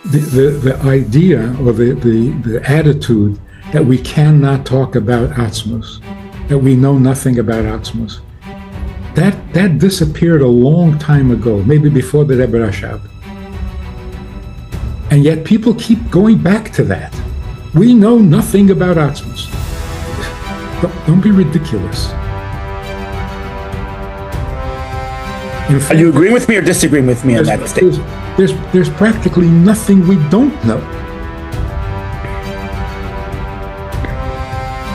the idea or the attitude that we cannot talk about Atzmos, that we know nothing about Atzmos, that disappeared a long time ago, maybe before the Rebbe Rashab. And yet people keep going back to that. We know nothing about Atzmos. Don't be ridiculous. In fact, are you agreeing with me or disagreeing with me on that statement? There's practically nothing we don't know.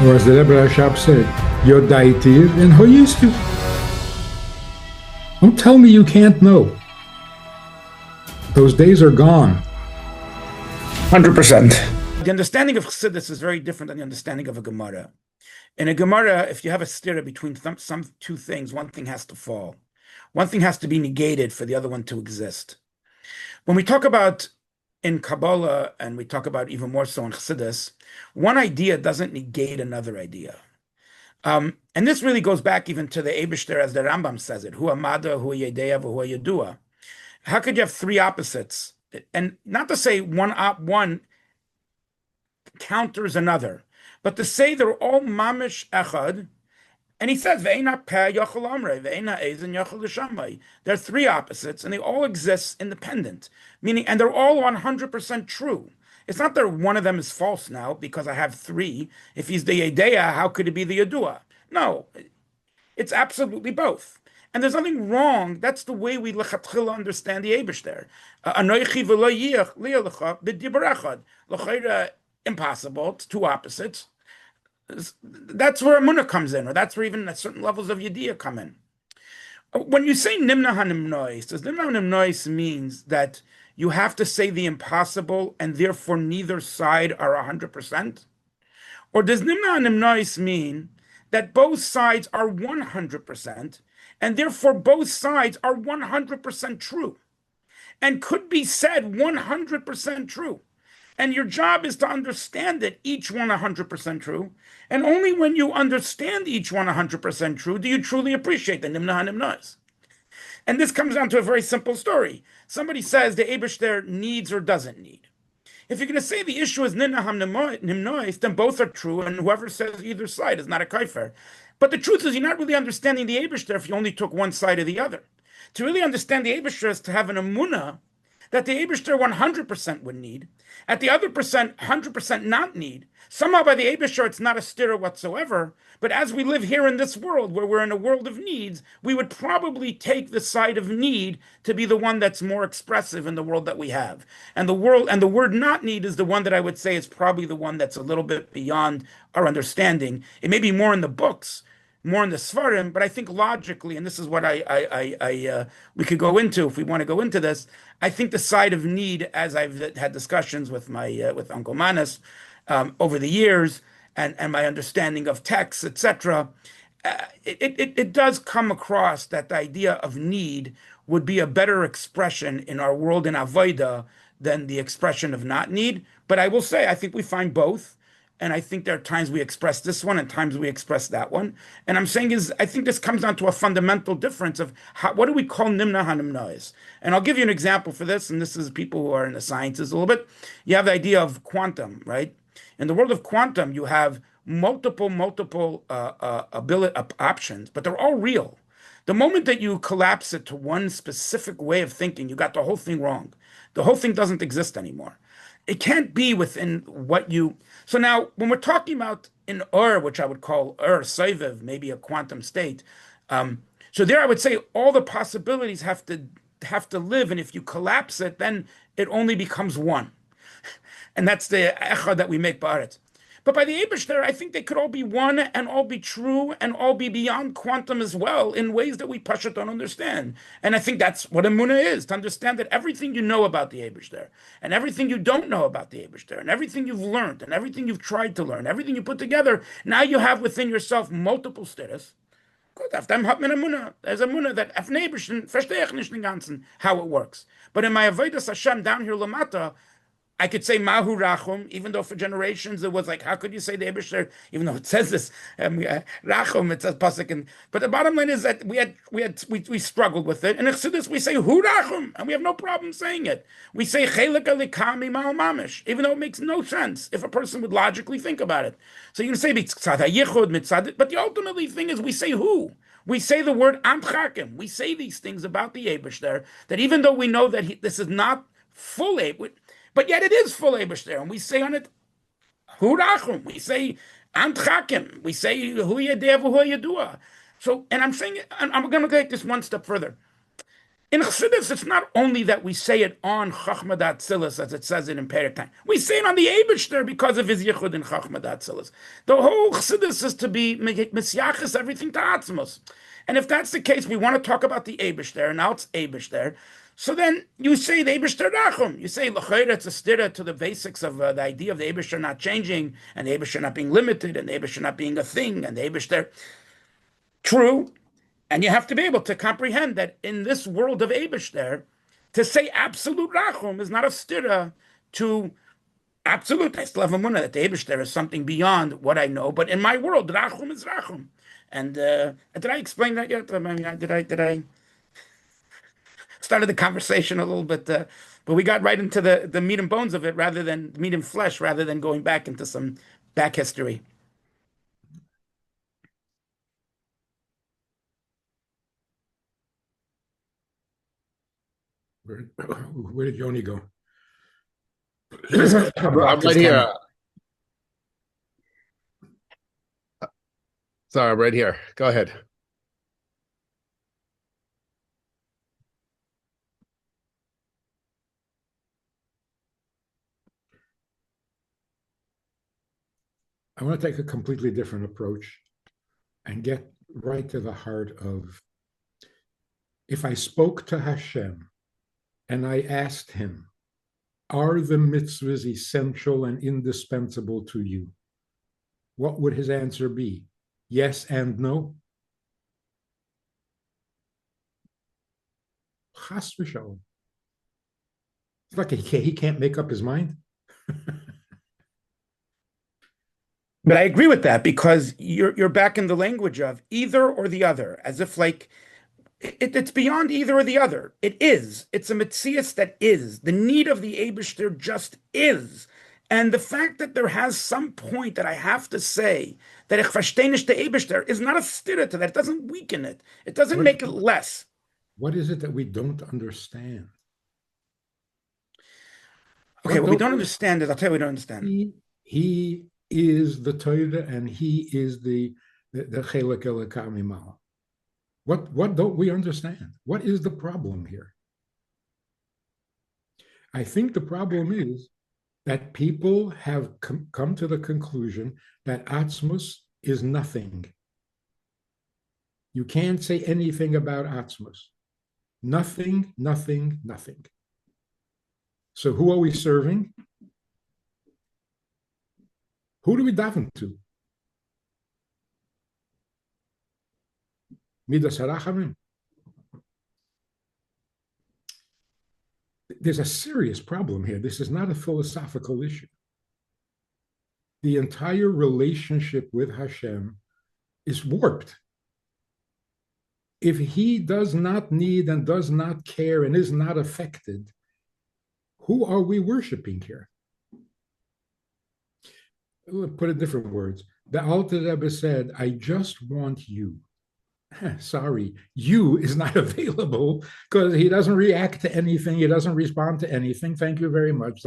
Or as the Rebbe Rashab said, Yodaitiv and Hoyistiv. Don't tell me you can't know. Those days are gone. 100%. The understanding of Chassidus is very different than the understanding of a Gemara. In a Gemara, if you have a stira between some two things, one thing has to fall. One thing has to be negated for the other one to exist. When we talk about in Kabbalah, and we talk about even more so in Chassidus, one idea doesn't negate another idea. And this really goes back even to the Eibishter, as the Rambam says it, Hu Amada, Hu Yedeya, Hu Yedua. How could you have three opposites? And not to say one counters another, but to say they're all mamish echad. And he says, there are three opposites, and they all exist independent, meaning, and they're all 100% true. It's not that one of them is false now because I have three. If he's the Yedeya, how could it be the Yedua? No, it's absolutely both. And there's nothing wrong. That's the way we lechatchila understand the Eibishter. Impossible. It's two opposites. That's where Amunah comes in, or that's where even certain levels of Yediyah come in. When you say Nimna HaNimnois, does Nimna HaNimnois means that you have to say the impossible and therefore neither side are 100%? Or does Nimna HaNimnois mean that both sides are 100% and therefore both sides are 100% true and could be said 100% true? And your job is to understand that each one 100% true. And only when you understand each one 100% true do you truly appreciate the Nimna HaNimnois. And this comes down to a very simple story. Somebody says the Eibishter needs or doesn't need. If you're going to say the issue is Nimna HaNimnois, then both are true, and whoever says either side is not a kaifer. But the truth is, you're not really understanding the Eibishter if you only took one side or the other. To really understand the Eibishter is to have an emunah that the Eibishter 100% would need, at the other percent, 100% not need. Somehow by the Eibishter, it's not a stira whatsoever, but as we live here in this world, where we're in a world of needs, we would probably take the side of need to be the one that's more expressive in the world that we have. And the word not need is the one that I would say is probably the one that's a little bit beyond our understanding. It may be more in the books, more in the Svarim, but I think logically, and this is what we could go into if we want to go into this. I think the side of need, as I've had discussions with with Uncle Manis over the years, and my understanding of texts, etc., it does come across that the idea of need would be a better expression in our world in Avodah than the expression of not need. But I will say, I think we find both. And I think there are times we express this one and times we express that one. And I'm saying I think this comes down to a fundamental difference of what do we call Nimna HaNimnois? And I'll give you an example for this, and this is people who are in the sciences a little bit. You have the idea of quantum, right? In the world of quantum, you have multiple options, but they're all real. The moment that you collapse it to one specific way of thinking, you got the whole thing wrong. The whole thing doesn't exist anymore. It can't be within what you... So now, when we're talking about in which I would call Soivev, maybe a quantum state, so there I would say all the possibilities have to live, and if you collapse it, then it only becomes one. And that's the echad that we make ba'aretz. But by the Eibishter, I think they could all be one and all be true and all be beyond quantum as well in ways that we Pasha don't understand. And I think that's what Emunah is, to understand that everything you know about the Eibishter and everything you don't know about the Eibishter and everything you've learned and everything you've tried to learn, everything you put together, now you have within yourself multiple stiras. There's Emunah that af Eibishter verstehe ich nicht den ganzen how it works. But in my Avodas Hashem down here Lamata, I could say Mahu Rachum, even though for generations it was like, how could you say the Eibishter, even though it says this, Rachum, it says Pasuk. But the bottom line is that we struggled with it. And in Chassidus, we say Hu Rachum, and we have no problem saying it. We say Chelik Alikami Ma'al Mamish, even though it makes no sense if a person would logically think about it. So you can say Mitzad HaYichud, Mitzad, but the ultimately thing is we say Hu. We say the word Amchakim. We say these things about the Eibishter, that even though we know that this is not full Eibishter, but yet it is full Eibishter, and we say on it Hu Rachum. We say Amchakim. We say Hu Yedeh Hu Yedua. So, and I'm saying, I'm going to take this one step further. In Chassidus, it's not only that we say it on Chachma D'Atzilus, as it says it in Perek Time. We say it on the Eibishter because of his Yichud in Chachma D'Atzilus. The whole Chassidus is to be Misyachis everything to Atzmos. And if that's the case, we want to talk about the Eibishter, and now it's Eibishter. So then you say the Eibishter Rachum. You say L'chayra, it's a stira to the basics of the idea of the Eibishter not changing, and the Eibishter not being limited, and the Eibishter not being a thing, and the Eibishter. True. And you have to be able to comprehend that in this world of Eibishter, to say absolute Rachum is not a stira to absolute. I still have a munah that the Eibishter is something beyond what I know, but in my world, Rachum is Rachum. And did I explain that yet? I mean, did I started the conversation a little bit, but we got right into the meat and bones of it rather than meat and flesh, rather than going back into some back history. Where did Yoni go? I'm right here. Sorry, I'm right here. Go ahead. I want to take a completely different approach and get right to the heart of, if I spoke to Hashem and I asked him, are the mitzvahs essential and indispensable to you? What would his answer be? Yes and no? Chas v'shalom. It's like he can't make up his mind. But I agree with that, because you're back in the language of either or the other, as if like it's beyond either or the other. It is. It's a metzias that is. The need of the Eibishter just is. And the fact that there has some point that I have to say that ich verstehe nicht the Eibishter is not a stira to that. It doesn't weaken it. It doesn't make it less. What is it that we don't understand? Okay, what we don't understand is, I'll tell you what we don't understand. He is the Torah, and he is the Chelek Elokam Imal. What don't we understand? What is the problem here? I think the problem is that people have come to the conclusion that Atzmus is nothing. You can't say anything about Atzmus. Nothing, nothing, nothing. So who are we serving? Who do we daven to? Midas harachamim. There's a serious problem here. This is not a philosophical issue. The entire relationship with Hashem is warped. If he does not need and does not care and is not affected, who are we worshiping here? Put it in different words. The Alter Rebbe said, I just want you. Sorry, you is not available because he doesn't react to anything. He doesn't respond to anything. Thank you very much.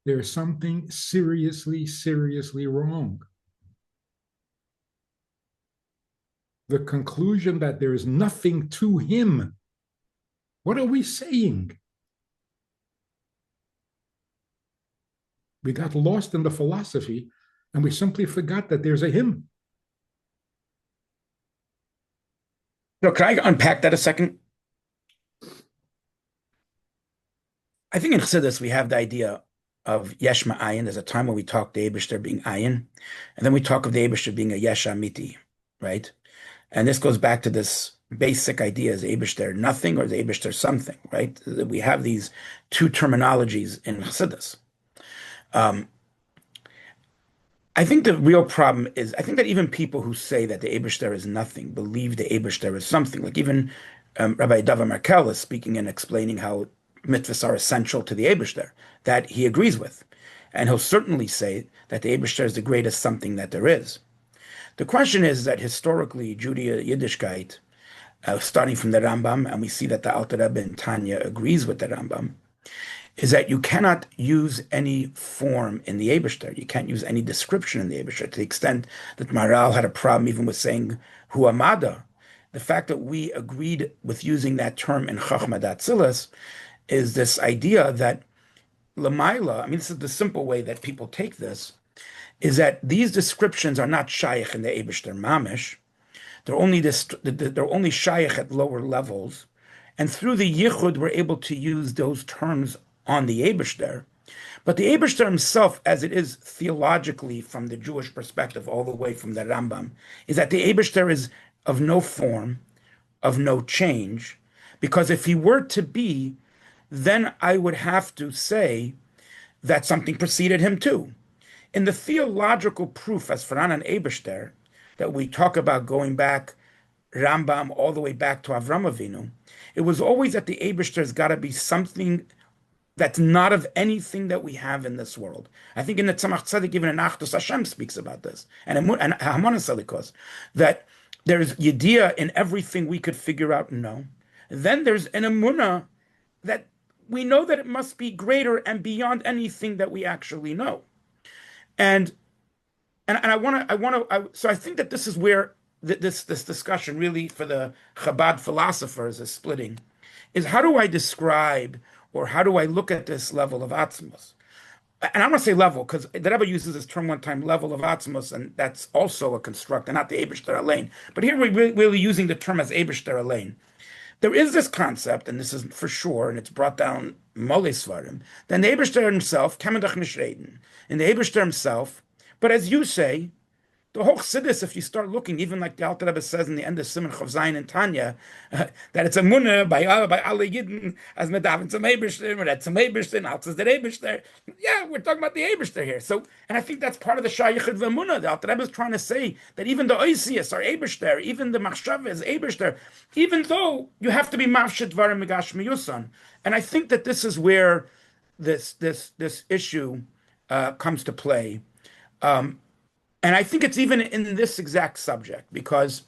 There's something seriously, seriously wrong. The conclusion that there is nothing to him. What are we saying? We got lost in the philosophy and we simply forgot that there's a him. So can I unpack that a second? I think in Chassidus we have the idea of Yesh Ma'ayin. There's a time when we talk the Eibishter being Ayin, and then we talk of the Eibishter being a Yesh Amiti, right? And this goes back to this basic idea. Is Eibishter nothing or is Eibishter something, right? We have these two terminologies in Chassidus. I think the real problem is, I think that even people who say that the Eibishter is nothing believe the Eibishter is something. Like even Rabbi Dava Merkel is speaking and explaining how mitzvahs are essential to the Eibishter, that he agrees with. And he'll certainly say that the Eibishter is the greatest something that there is. The question is that historically, Yiddishkeit, starting from the Rambam, and we see that the Alter Rebbe in Tanya agrees with the Rambam, is that you cannot use any form in the Eibishter. You can't use any description in the Eibishter, to the extent that Maral had a problem even with saying Hu Amada. The fact that we agreed with using that term in Chachma Datzilas is this idea that Lamaila, I mean, this is the simple way that people take this, is that these descriptions are not shaykh in the Eibishter Mamish. They're only shaykh at lower levels. And through the Yichud, we're able to use those terms on the Eibishter. But the Eibishter himself, as it is theologically from the Jewish perspective, all the way from the Rambam, is that the Eibishter is of no form, of no change, because if he were to be, then I would have to say that something preceded him too. In the theological proof as for an Eibishter, that we talk about going back, Rambam, all the way back to Avram Avinu, it was always that the Eibishter's got to be something that's not of anything that we have in this world. I think in the Tzemach Tzedek, even in Achdus Hashem speaks about this, and Hamanas Salikos, that there's Yediyah in everything we could figure out and know. Then there's an Emunah that we know that it must be greater and beyond anything that we actually know. And so I think that this is where this discussion really for the Chabad philosophers is splitting, is how do I describe or how do I look at this level of Atzmos? And I'm going to say level because the Rebbe uses this term one time, level of Atzmos, and that's also a construct, and not the Eibishter Alein. But here we're really using the term as Eibishter Alein. There is this concept, and this is for sure, and it's brought down Molei Svarim, then the Eibishter himself, Kamendach Nishreden, and the Eibishter himself, but as you say, the whole Chassidus, if you start looking, even like the Alter Rebbe says in the end of Siman Chav Zayin and Tanya, that it's a munah by alle Yidden as medaven zum Eibishter, or that zum Eibishter, and Alter the Eibishter. Yeah, we're talking about the Eibishter here. So, and I think that's part of the Shayichud v'Emunah. The Alter Rebbe is trying to say that even the Oisius are Eibishter, even the Machshava is Eibishter, even though you have to be Mavshit Varim Megash Miyusan. And I think that this is where this issue comes to play. And I think it's even in this exact subject, because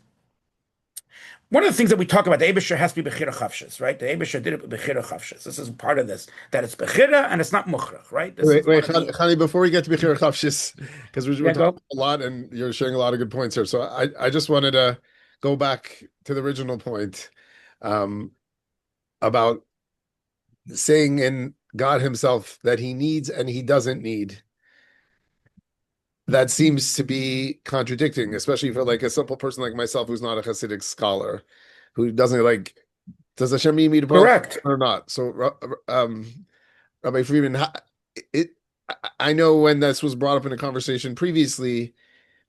one of the things that we talk about, the Eibishter has to be Bechira Chavshis, right? The Eibishter did it with Bechira Chavshis. This is part of this, that it's Bechira and it's not Mukhrach, right? Wait, Chani, before we get to Bechira Chavshis, because we're talking a lot and you're sharing a lot of good points here. So I just wanted to go back to the original point about saying in God himself that he needs and he doesn't need. That seems to be contradicting, especially for like a simple person like myself who's not a Hasidic scholar, who doesn't like, does Hashem need me to correct or not? So, Rabbi Friedman, I know when this was brought up in a conversation previously,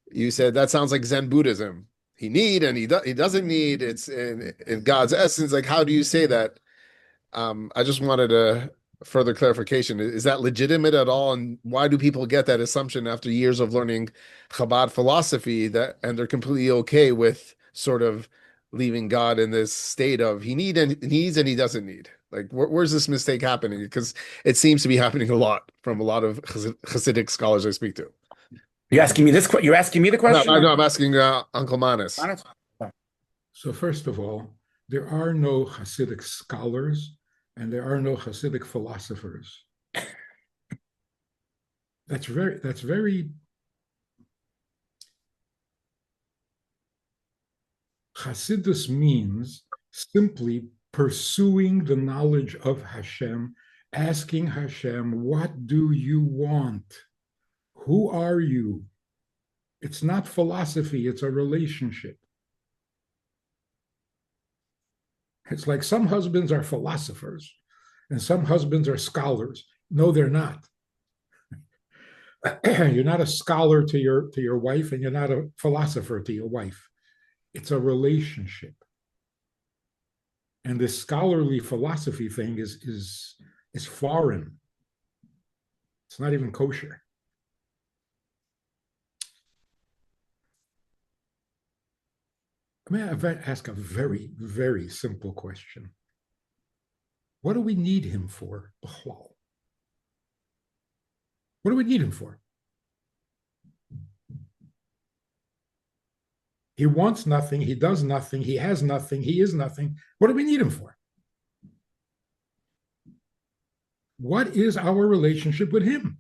you said that sounds like Zen Buddhism. He need and he doesn't need. It's in God's essence. Like, how do you say that? I just wanted to further clarification. Is that legitimate at all? And why do people get that assumption after years of learning Chabad philosophy and they're completely okay with sort of leaving God in this state of he needs and he doesn't need? Like, where's this mistake happening? Because it seems to be happening a lot from a lot of Hasidic scholars I speak to. You're asking me this? You're asking me the question? No, I'm asking Uncle Manis. So first of all, there are no Hasidic scholars and there are no Hasidic philosophers. That's very Hasidus means simply pursuing the knowledge of Hashem, asking Hashem, what do you want? Who are you? It's not philosophy, it's a relationship. It's like some husbands are philosophers and some husbands are scholars. No, they're not. You're not a scholar to your wife and you're not a philosopher to your wife. It's a relationship. And this scholarly philosophy thing is foreign. It's not even kosher. I mean, I've asked a very, very simple question. What do we need him for? What do we need him for? He wants nothing, he does nothing, he has nothing, he is nothing. What do we need him for? What is our relationship with him?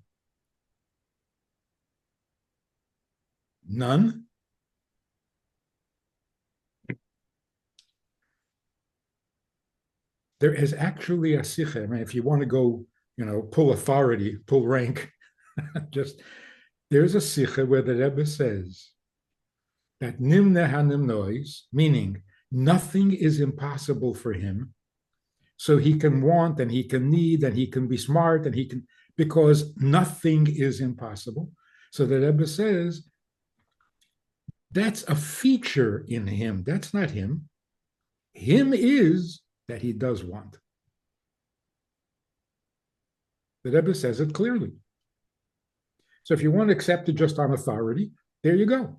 None. There is actually a sikha. I mean, if you want to go, pull authority, pull rank, there's a sikha where the Rebbe says that nimne hanimnois, meaning nothing is impossible for him. So he can want and he can need and he can be smart and he can, because nothing is impossible. So the Rebbe says that's a feature in him. That's not him. Him is that he does want. The Rebbe says it clearly. So if you want to accept it just on authority, there you go.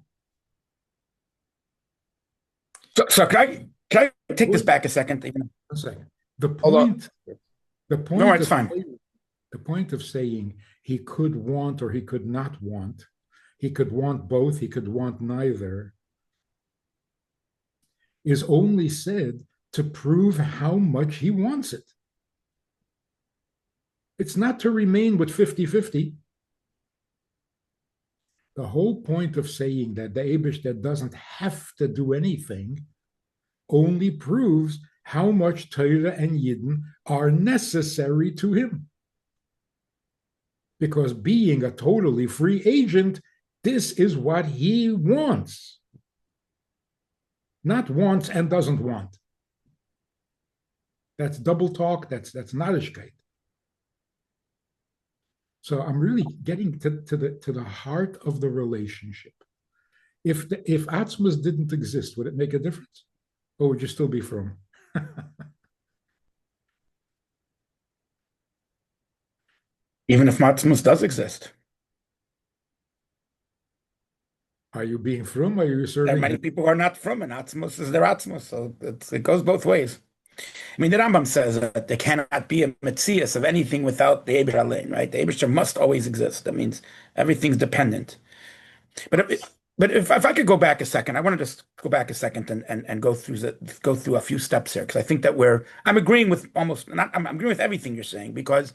So can I take this back a second? A second. The point no, it's fine. The point of saying he could want or he could not want, he could want both, he could want neither, is only said to prove how much he wants it. It's not to remain with 50-50. The whole point of saying that the Eibishter doesn't have to do anything only proves how much Torah and Yidden are necessary to him. Because being a totally free agent, this is what he wants. Not wants and doesn't want. That's double talk, that's narishkeit. So I'm really getting to the heart of the relationship. If Atzmus didn't exist, would it make a difference? Or would you still be from? Even if Atzmus does exist. Are you being from? Are you serving? There are many people who are not from, and Atzmus is their Atzmus. So it goes both ways. I mean, the Rambam says that there cannot be a metzias of anything without the Eibishter Alein, right? The Eibishter must always exist. That means everything's dependent. But if I could go back a second, I want to just go back a second and go through a few steps here, because I think that I'm agreeing with I'm agreeing with everything you're saying, because,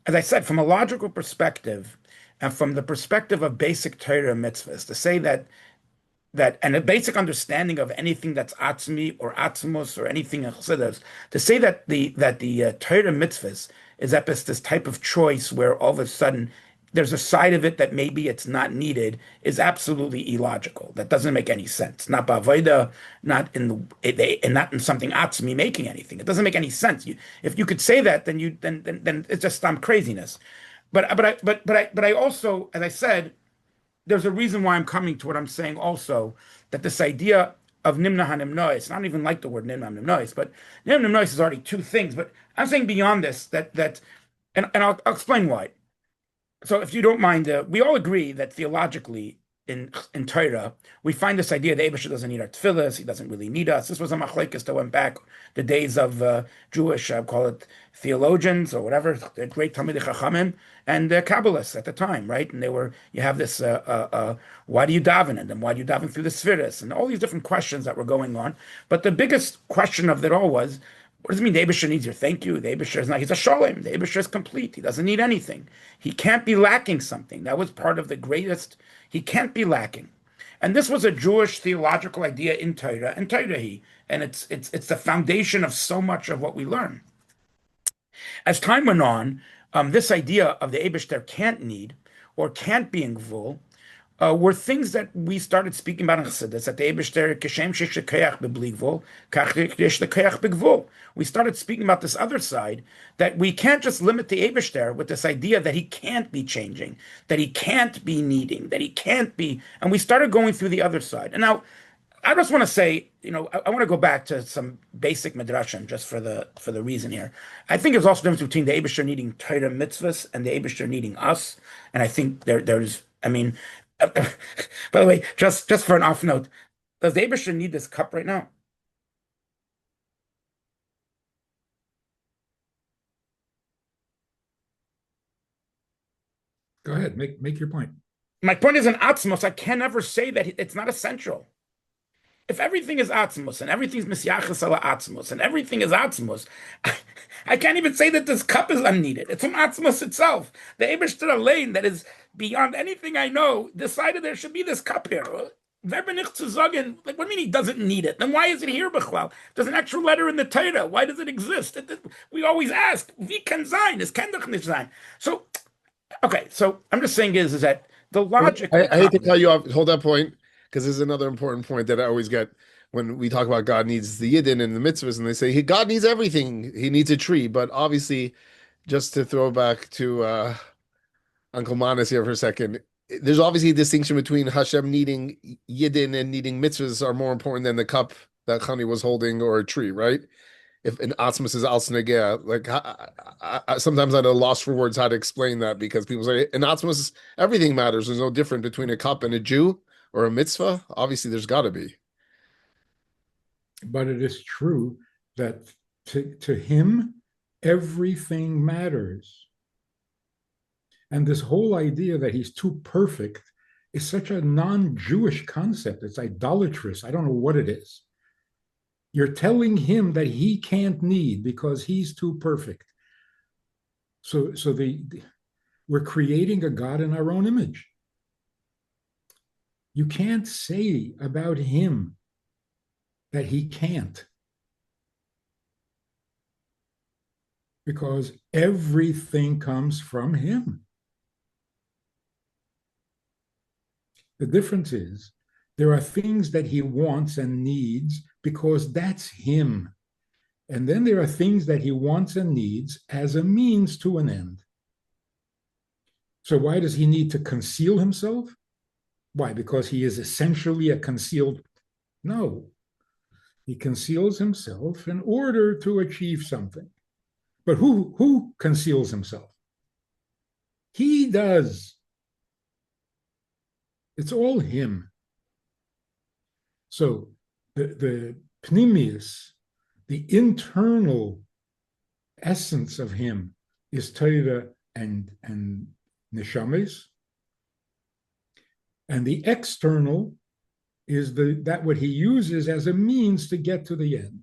as I said, from a logical perspective and from the perspective of basic Torah mitzvahs, to say that and a basic understanding of anything that's atzmi or atzmos or anything in chassidus, to say that the Torah mitzvahs is this type of choice where all of a sudden there's a side of it that maybe it's not needed, is absolutely illogical. That doesn't make any sense. Not b'avoda, not in something atzmi making anything. It doesn't make any sense. If you could say that, then it's just some craziness. But I also, as I said, there's a reason why I'm coming to what I'm saying also, that this idea of nimna hanimnois, I don't even like the word nimna hanimnois, but nimna hanimnois is already two things. But I'm saying beyond this, and I'll explain why. So if you don't mind, we all agree that theologically in Torah, we find this idea that Eibishter doesn't need our tefillas, he doesn't really need us. This was a machlekes that went back the days of Jewish, call it theologians or whatever, the great Talmidei Chachamim and Kabbalists at the time, right? And you have this, why do you daven? And then why do you daven through the Sfiris? And all these different questions that were going on. But the biggest question of it all was, what does it mean the Eibishter needs your thank you? The Eibishter is not, he's a sholem. The Eibishter is complete. He doesn't need anything. He can't be lacking something. That was part of the greatest, he can't be lacking. And this was a Jewish theological idea in Torah and Torah, and it's the foundation of so much of what we learn. As time went on, this idea of the Eibishter can't need or can't be in Gvul were things that we started speaking about in Chassidus, that the Eibishter kishem shesh lekoyach b'bli gvul, kach yesh lekoyach b'gvul. We started speaking about this other side, that we can't just limit the Eibishter with this idea that he can't be changing, that he can't be needing, that he can't be, and we started going through the other side. And now, I just want to say, I want to go back to some basic midrashim just for the reason here. I think there's also a difference between the Eibusher needing Torah mitzvahs and the Eibusher needing us. And I think there's, I mean, by the way, just for an off note, does the Eibusher need this cup right now? Go ahead, make your point. My point is in Atzmos, I can never say that it's not essential. If everything is Atzmos and everything's Misyachas ala Atzmos and everything is Atzmos, I can't even say that this cup is unneeded. It's from Atzmos itself. The Eibishter lane that is beyond anything I know decided there should be this cup here. Like, what do you mean he doesn't need it? Then why is it here, B'chlal? There's an extra letter in the Torah. Why does it exist? We always ask, wie kann sein? Is kann doch nicht sein? So, okay, so I'm just saying is that the logic. I hate to cut you off. Hold that point, because this is another important point that I always get when we talk about God needs the Yidden and the mitzvahs, and they say God needs everything. He needs a tree, but obviously, just to throw back to Uncle Manis here for a second, there's obviously a distinction between Hashem needing Yidden and needing mitzvahs are more important than the cup that Choni was holding or a tree, right? If an Atzmos is al snegea, like I sometimes I'm at a loss for words how to explain that, because people say in Atzmos everything matters. There's no difference between a cup and a Jew or a mitzvah. Obviously, there's got to be. But it is true that to him, everything matters. And this whole idea that he's too perfect is such a non-Jewish concept. It's idolatrous. I don't know what it is. You're telling him that he can't need because he's too perfect. So we're creating a God in our own image. You can't say about him that he can't, because everything comes from him. The difference is there are things that he wants and needs because that's him. And then there are things that he wants and needs as a means to an end. So why does he need to conceal himself? Why? Because he is essentially a concealed? No. He conceals himself in order to achieve something. But who conceals himself? He does. It's all him. So the pnimius, the internal essence of him is Torah and neshames, and the external is that what he uses as a means to get to the end.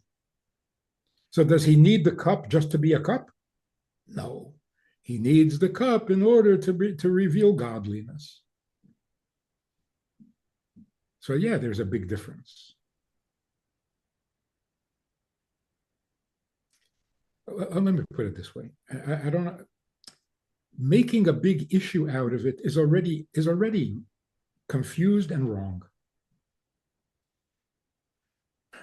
So does he need the cup just to be a cup? No. He needs the cup in order to reveal godliness. So yeah, there's a big difference. Let me put it this way. I don't know. Making a big issue out of it is already confused and wrong.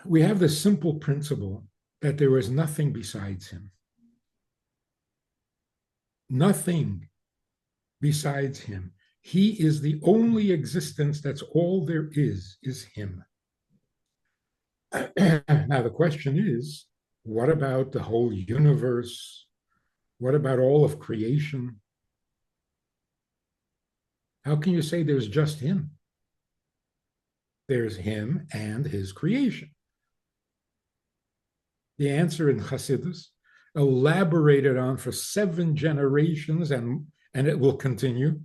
We have the simple principle that there is nothing besides him. Nothing besides him. He is the only existence. That's all there is him. Now the question is, what about the whole universe? What about all of creation? How can you say there's just him? There's him and his creation. The answer in Chassidus, elaborated on for 7 generations, and it will continue,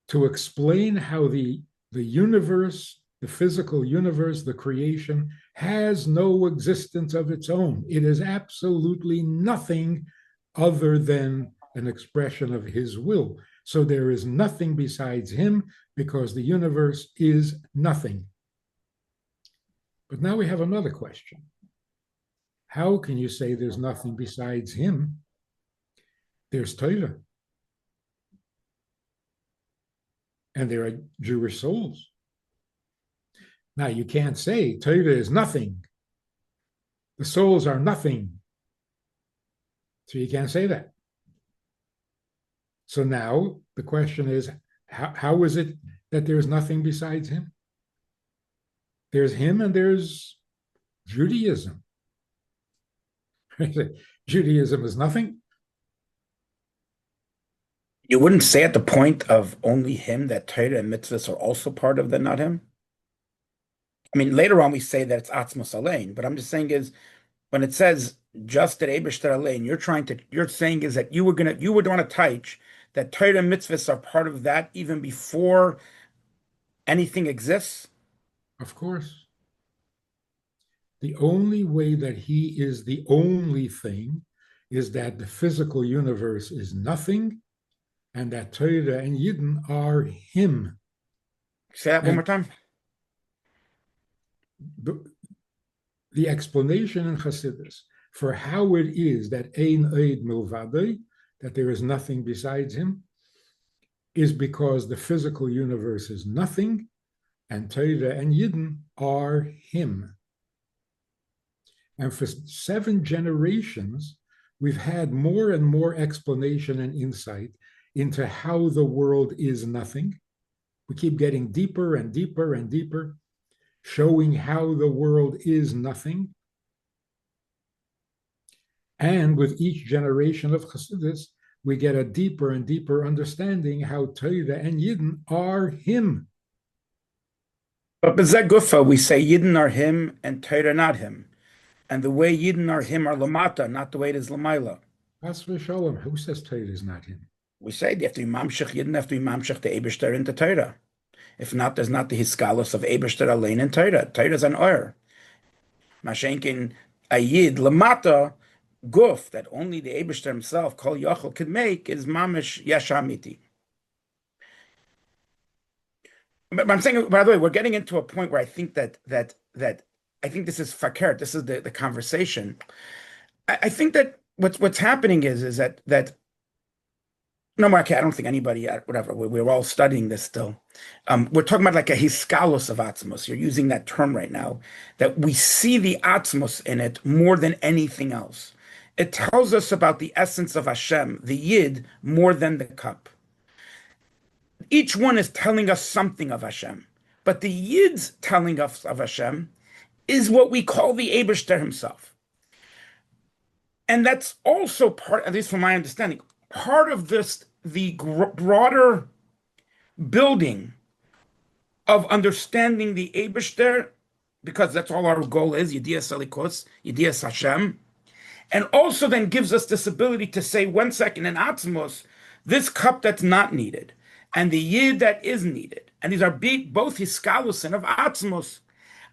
to explain how the universe, the physical universe, the creation, has no existence of its own. It is absolutely nothing other than an expression of his will. So there is nothing besides him because the universe is nothing. But now we have another question. How can you say there's nothing besides him? There's Torah. And there are Jewish souls. Now, you can't say Torah is nothing. The souls are nothing. So you can't say that. So now the question is, how is it that there's nothing besides him? There's him and there's Judaism. Judaism is nothing. You wouldn't say at the point of only him that Torah and mitzvahs are also part of the not him? I mean, later on we say that it's Atzmos Alein, but I'm just saying is when it says just at Eibishter Alein, you're saying is that you would want to teach that Torah and mitzvahs are part of that even before anything exists? Of course. The only way that he is the only thing is that the physical universe is nothing and that Torah and Yidden are him. Say that one more time. The explanation in Chassidus for how it is that Ein Oid Milvadoi, that there is nothing besides him, is because the physical universe is nothing and Torah and Yidden are him. And for 7 generations, we've had more and more explanation and insight into how the world is nothing. We keep getting deeper and deeper and deeper, showing how the world is nothing. And with each generation of Chassidus, we get a deeper and deeper understanding how Torah and Yidden are him. But b'zeh gufa, we say Yidden are him and Torah not him. And the way Yidden are him are lamata, not the way it is lamayla. As v'shalom, who says Torah is not him? We say they have to be mamshech Yidden, have to be mamshech the Eibishter into Torah. If not, there's not the hiskalus of Eibishter Alein and Torah. Torah is an oir. Mashenkin a Yid lamata guf that only the Eibishter himself, Kol Yachol, could make is mamish yashamiti. But I'm saying, by the way, we're getting into a point where I think that I think this is fakir. This is the conversation. I think that what's happening is that no, okay, I don't think anybody, whatever, we're all studying this still. We're talking about like a hiskalos of atzmos. You're using that term right now, that we see the atzmos in it more than anything else. It tells us about the essence of Hashem, the Yid, more than the cup. Each one is telling us something of Hashem, but the Yid's telling us of Hashem is what we call the Eibishter himself. And that's also part, at least from my understanding, part of this, the broader building of understanding the Eibishter, because that's all our goal is, Yedias Salikos, Yedias Hashem, and also then gives us this ability to say, 1 second, in Atzmos, this cup that's not needed, and the Yid that is needed, and these are both Hiskalusin of Atzmos,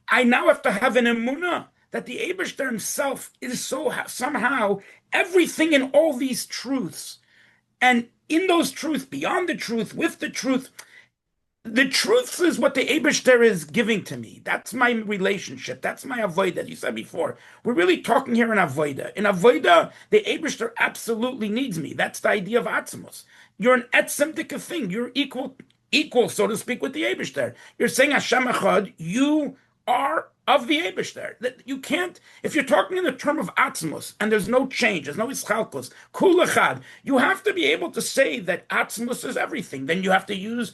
I now have to have an emunah that the Eibishter himself is somehow everything in all these truths. And in those truths, beyond the truth, with the truth is what the Eibishter is giving to me. That's my relationship. That's my avodah. As you said before, we're really talking here in avodah. In avodah, the Eibishter absolutely needs me. That's the idea of atzmos. You're an etzemdika thing. You're equal, so to speak, with the Eibishter. You're saying Hashem Echad, you are of the Eibishter. That you can't, if you're talking in the term of atzmos, and there's no change, there's no ischalkos, kul echad, you have to be able to say that atzmos is everything. Then you have to use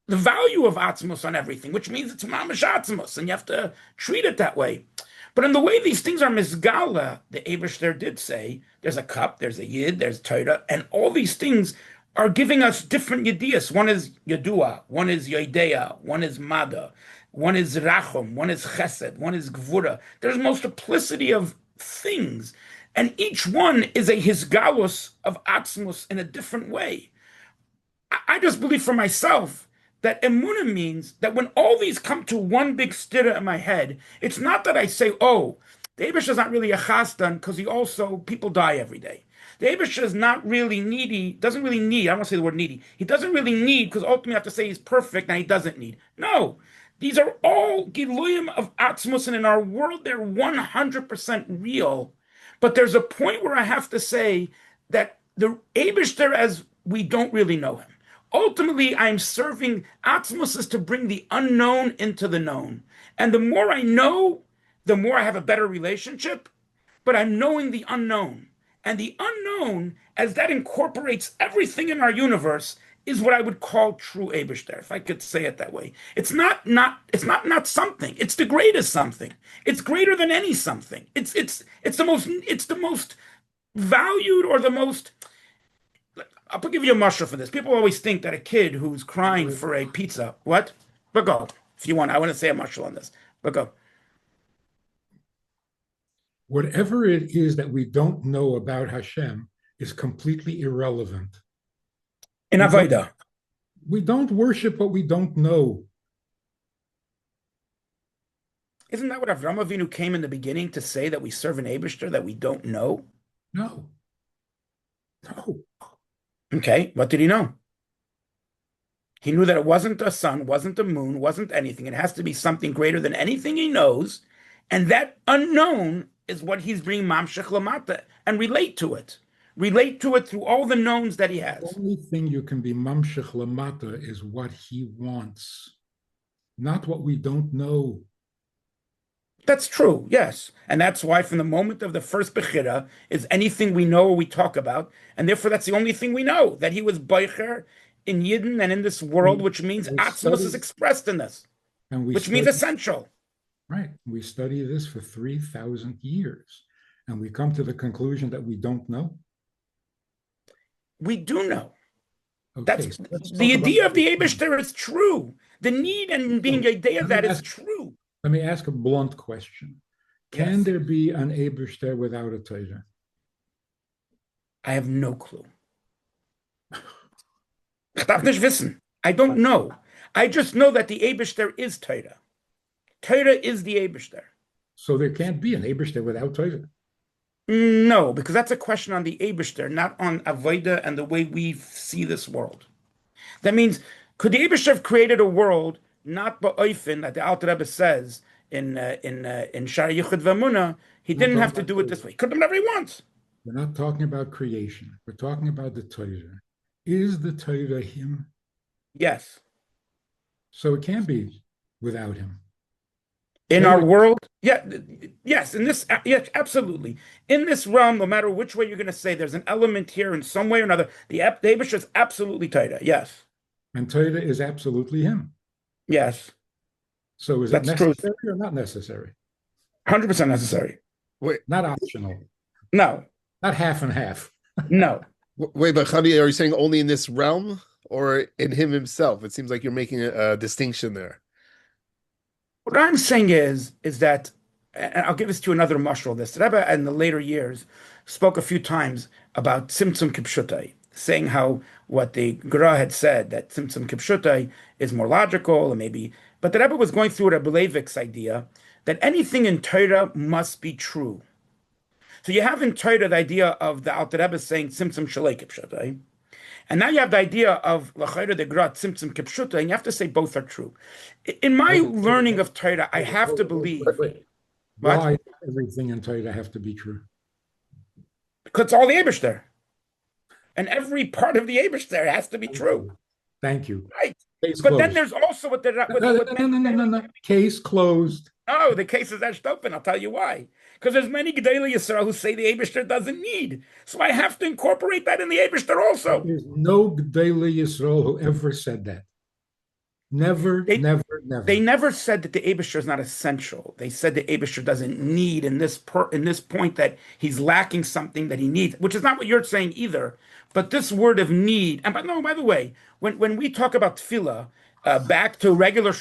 the value of atzmos on everything, which means it's mamash atzmos, and you have to treat it that way. But in the way these things are misgala, the Eibishter did say, there's a cup, there's a yid, there's Torah, and all these things are giving us different yedias. One is yadua, one is yodeya, one is mada, one is rachum, one is chesed, one is gvura. There's multiplicity of things, and each one is a hisgalus of atzmos in a different way. I just believe for myself that emunah means that when all these come to one big stira in my head, it's not that I say, oh, the Eibush is not really a chastan because people die every day. The Eibush is not really needy, doesn't really need, I don't want to say the word needy. He doesn't really need because ultimately I have to say he's perfect and he doesn't need. No, these are all giluyim of atzmos, and in our world they're 100% real. But there's a point where I have to say that the Eibishter, as we don't really know him, ultimately I'm serving atzmos is to bring the unknown into the known. And the more I know, the more I have a better relationship, but I'm knowing the unknown. And the unknown, as that incorporates everything in our universe, is what I would call true Eibishter, if I could say it that way. It's not something. It's the greatest something. It's greater than any something. It's the most valued, or the most. I'll give you a mushroom for this. People always think that a kid who's crying for a pizza, what? But go if you want. I want to say a mushroom on this, but go. Whatever it is that we don't know about Hashem is completely irrelevant. In Avodah. We don't worship what we don't know. Isn't that what Avram Avinu came in the beginning to say, that we serve an Eibishter that we don't know? No. Okay, what did he know? He knew that it wasn't the sun, wasn't the moon, wasn't anything. It has to be something greater than anything he knows. And that unknown is what he's bringing mamshech lamata, and relate to it. Relate to it through all the knowns that he has. The only thing you can be mamshech lamata is what he wants, not what we don't know. That's true, yes. And that's why from the moment of the first Bechira is anything we know or we talk about. And therefore that's the only thing we know, that he was Beicher in Yidden and in this world, which means Atzmos is expressed in this, which means essential. Right. We study this for 3,000 years. And we come to the conclusion that we don't know. We do know. Okay, That's the idea of the Eibishter is true. The need and being a idea of that is true. Let me ask a blunt question. Can there be an Eibishter without a Torah? I have no clue. Ich darf nicht wissen. I don't know. I just know that the Eibishter is Torah. Torah is the Eibishter. So there can't be an Eibishter without Torah? No, because that's a question on the Eibishter, not on Avodah and the way we see this world. That means, could the Eibishter have created a world not ba'oifin, that the Alter Rebbe says in Shara Yichud V'Amunah, he didn't have to do it this way. He could have whatever he wants. We're not talking about creation. We're talking about the Torah. Is the Torah him? Yes. So it can't be without him. In our world, yes, in this, yes, absolutely. In this realm, no matter which way you're going to say, there's an element here in some way or another. The Eibishter is absolutely Torah, yes. And Torah is absolutely him. Yes. So is it necessary or not necessary? 100% necessary. Wait, not optional. No. Not half and half. No. Wait, but Choni, are you saying only in this realm or in him himself? It seems like you're making a distinction there. What I'm saying is that, and I'll give this to another mashal. This Rebbe in the later years spoke a few times about Tzimtzum Kipshutai, saying how what the Gra had said, that Tzimtzum Kipshutai is more logical, and maybe, but the Rebbe was going through Rebbe Leivik's idea that anything in Torah must be true. So you have in Torah the idea of the Alter Rebbe saying Tzimtzum Shalei Kipshutai, and now you have the idea of L'chayra de Gra Tzimtzum Kipshutai, and you have to say both are true. In my learning of Torah, I have to believe. Why does everything in Torah have to be true? Because it's all the Eibishter. And every part of the Eibishter has to be true. Thank you. Right. Case but closed. Then there's also what the... No. Case closed. Oh, the case is etched open. I'll tell you why. Because there's many Gedolei Yisrael who say the Eibishter doesn't need. So I have to incorporate that in the Eibishter also. There's no Gedolei Yisrael who ever said that. Never. They never said that the Eibishter is not essential. They said the Eibishter doesn't need in this point that he's lacking something that he needs, which is not what you're saying either. But this word of need, and by the way, when we talk about tefillah, back to regular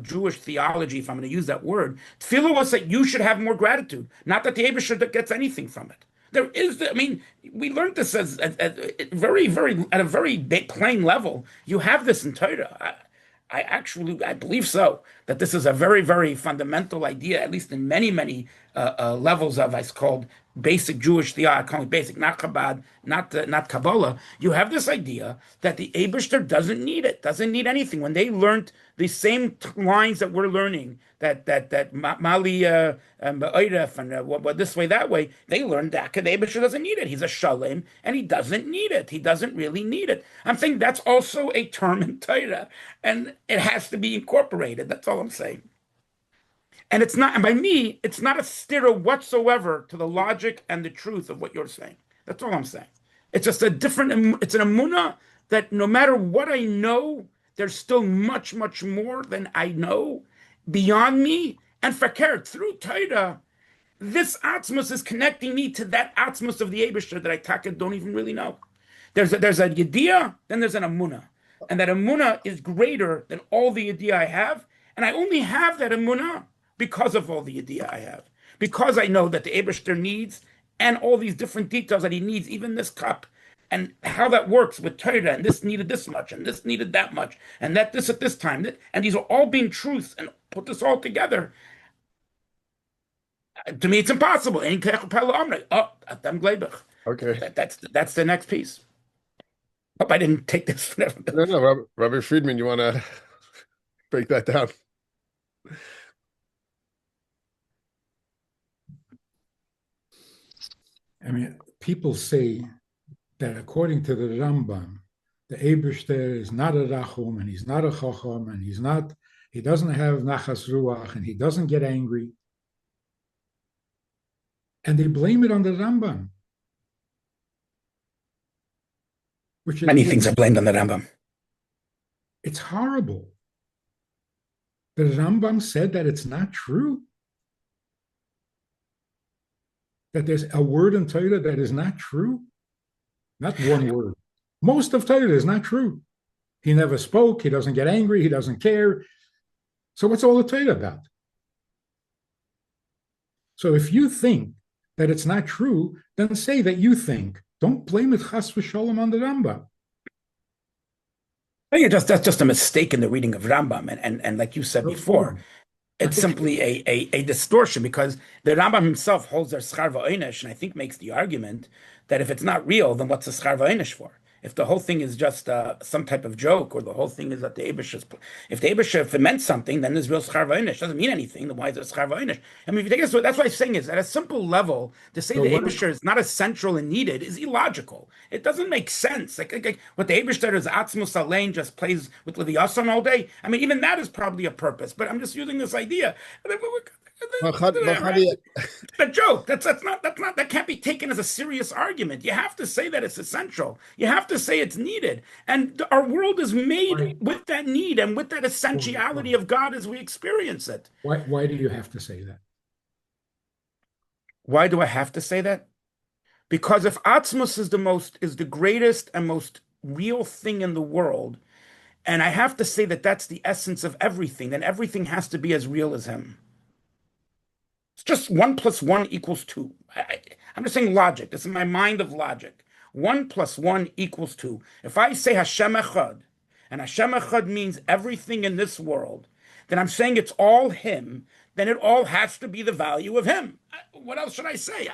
Jewish theology, if I'm going to use that word, tefillah was that you should have more gratitude, not that the Eibishter gets anything from it. There is, we learned this as very, very at a very plain level. You have this in Torah. I believe so, that this is a very, very fundamental idea, at least in many, many levels of, it's called basic Jewish theology, I call it basic, not Chabad, not Kabbalah. You have this idea that the Eibishter doesn't need it, doesn't need anything. When they learned the same lines that we're learning, that Mali Eiref and what this way, that way, they learned that the Eibishter doesn't need it. He's a Shalem, and he doesn't need it. He doesn't really need it. I'm saying that's also a term in Torah, and it has to be incorporated. That's all I'm saying. And it's not, and by me, it's not a stira whatsoever to the logic and the truth of what you're saying. That's all I'm saying. It's just a different, it's an emunah that no matter what I know, there's still much, much more than I know beyond me. And fakert, through Torah, this Atzmus is connecting me to that Atzmus of the Eibishter that I don't even really know. There's a Yediyah, then there's an Amunah. And that Amunah is greater than all the Yediyah I have. And I only have that Amunah because of all the Yediyah I have. Because I know that the Eibishter needs, and all these different details that he needs, even this cup, and how that works with Torah, and this needed this much, and this needed that much, and that this at this time, and these are all being truths, and put this all together. To me, it's impossible. Okay. That's the next piece. Hope I didn't take this. No, Rabbi Friedman, you want to break that down? I mean, people say that according to the Rambam, the Eibishter is not a Rachum, and he's not a Chacham, and he doesn't have Nachas Ruach, and he doesn't get angry. And they blame it on the Rambam. Many things are blamed on the Rambam. It's horrible. The Rambam said that it's not true. That there's a word in Torah that is not true. Not one word. Most of Torah is not true. He never spoke. He doesn't get angry. He doesn't care. So what's all the Torah about? So if you think that it's not true, then say that you think. Don't blame it chas v'sholom on the Rambam. I think that's just a mistake in the reading of Rambam, and like you said before, it's simply a distortion, because the Rambam himself holds their schar v'onesh, and I think makes the argument that if it's not real, then what's the schar v'onesh for? If the whole thing is just some type of joke, or the whole thing is that the Eibush, if the Eibush, if it meant something, then there's real schar v'onesh. Doesn't mean anything. Then why is it schar v'onesh? I mean, if you take it, that's what I'm saying is, at a simple level, to say the Eibush is not essential and needed is illogical. It doesn't make sense. Like what the Eibush is Atzmus Alein just plays with Leviathan all day. I mean, even that is probably a purpose. But I'm just using this idea. A joke. That can't be taken as a serious argument. You have to say that it's essential. You have to say it's needed. And our world is made with that need and with that essentiality of God as we experience it. Why do you have to say that? Why do I have to say that? Because if Atzmus is the greatest and most real thing in the world, and I have to say that that's the essence of everything, then everything has to be as real as him. It's just 1 + 1 = 2. I'm just saying logic. This is my mind of logic. 1 + 1 = 2. If I say Hashem Echad, and Hashem Echad means everything in this world, then I'm saying it's all him, then it all has to be the value of him. What else should I say?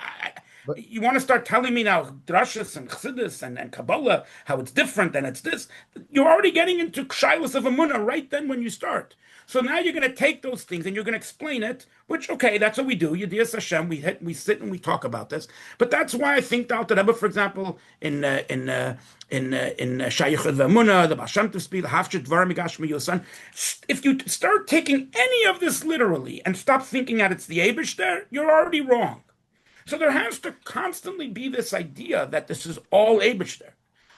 You want to start telling me now drashas and chassidus and Kabbalah, how it's different and it's this. You're already getting into shilas of Amunah right then when you start. So now you're going to take those things and you're going to explain it, which, okay, that's what we do. Yediyas Hashem, we sit and we talk about this. But that's why I think the Alter Rebbe, for example, in Shayichud V'Amunah, the Baal Shem Tov speak, Hafshit Dvar Migash Yosan, if you start taking any of this literally and stop thinking that it's the Eibishter, you're already wrong. So there has to constantly be this idea that this is all Eibishter.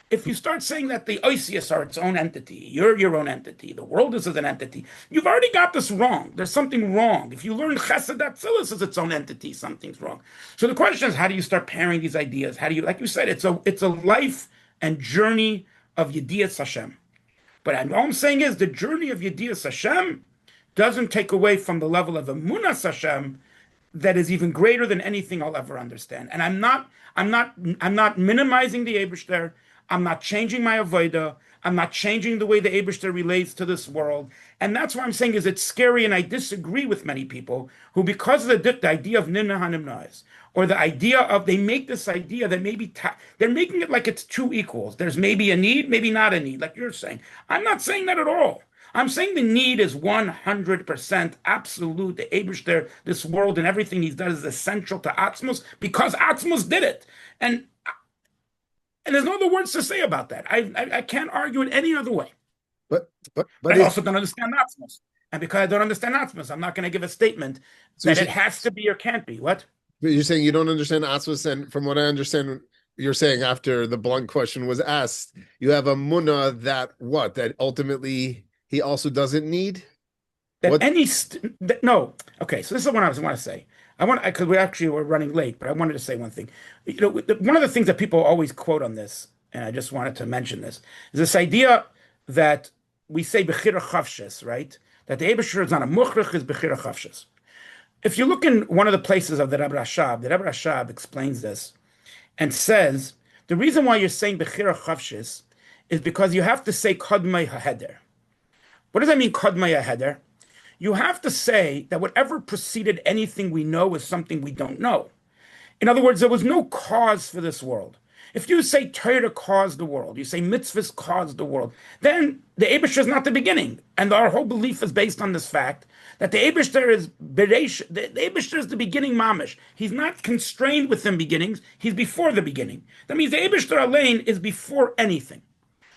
If you start saying that the Oisius are its own entity, you're your own entity, the world is an entity, you've already got this wrong. There's something wrong. If you learn Chesed Atzilus is its own entity, something's wrong. So the question is, how do you start pairing these ideas? How do you, like you said, it's a life and journey of Yediyas Hashem. But all I'm saying is the journey of Yediyas Hashem doesn't take away from the level of Emunas Hashem that is even greater than anything I'll ever understand. And I'm not minimizing the Eibishter. I'm not changing my avodah. I'm not changing the way the Eibishter relates to this world. And that's what I'm saying is it's scary, and I disagree with many people who, because of the idea of Nimna HaNimnais, or the idea of, they make this idea that maybe, they're making it like it's two equals. There's maybe a need, maybe not a need, like you're saying. I'm not saying that at all. I'm saying the need is 100% absolute. The Eibishter, this world and everything he's done is essential to Atzmus because Atzmus did it. And there's no other words to say about that. I can't argue it any other way. But I also don't understand Atzmus. And because I don't understand Atzmus, I'm not going to give a statement that it has to be or can't be. What? You're saying you don't understand Atzmus, and from what I understand, you're saying after the blunt question was asked, you have a munah that what? That ultimately he also doesn't need? That What? no. Okay, so this is what I want to say. Because we're running late, but I wanted to say one thing. One of the things that people always quote on this, and I just wanted to mention this, is this idea that we say bechira chavshes, right? That the Eibusher is not a muchrich, is bechira chavshes. If you look in one of the places of the Rebbe Rashab explains this and says the reason why you're saying bechira chavshes is because you have to say kodmei haheder. What does that mean, kodmei haheder? You have to say that whatever preceded anything we know is something we don't know. In other words, there was no cause for this world. If you say Torah caused the world, you say mitzvahs caused the world, then the Eibusher is not the beginning. And our whole belief is based on this fact that the Eibusher is Bereish, the Eibusher is the beginning mamish. He's not constrained within beginnings, he's before the beginning. That means the Eibusher Alein is before anything.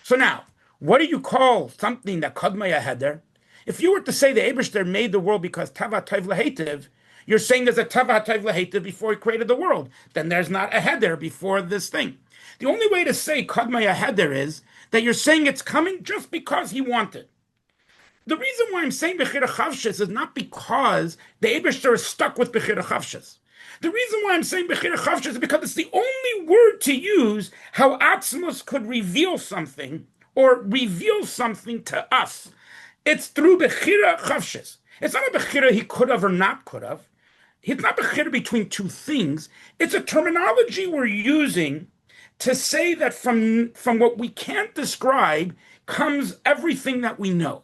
So now, what do you call something that Kodmaya Heder? If you were to say the Eibusher made the world because Tava Tov Lahetiv, you're saying there's a Tava Tov Lahetiv before he created the world. Then there's not a Heder before this thing. The only way to say Kodmaya Heder is that you're saying it's coming just because he wanted. The reason why I'm saying Bechira Chavshes is not because the Eibusher is stuck with Bechira Chavshes. The reason why I'm saying Bechira Chavshes is because it's the only word to use how Atzmos could reveal something or reveal something to us. It's through Bechira Chavshes. It's not a Bechira he could have or not could have. It's not Bechira between two things. It's a terminology we're using to say that from what we can't describe comes everything that we know.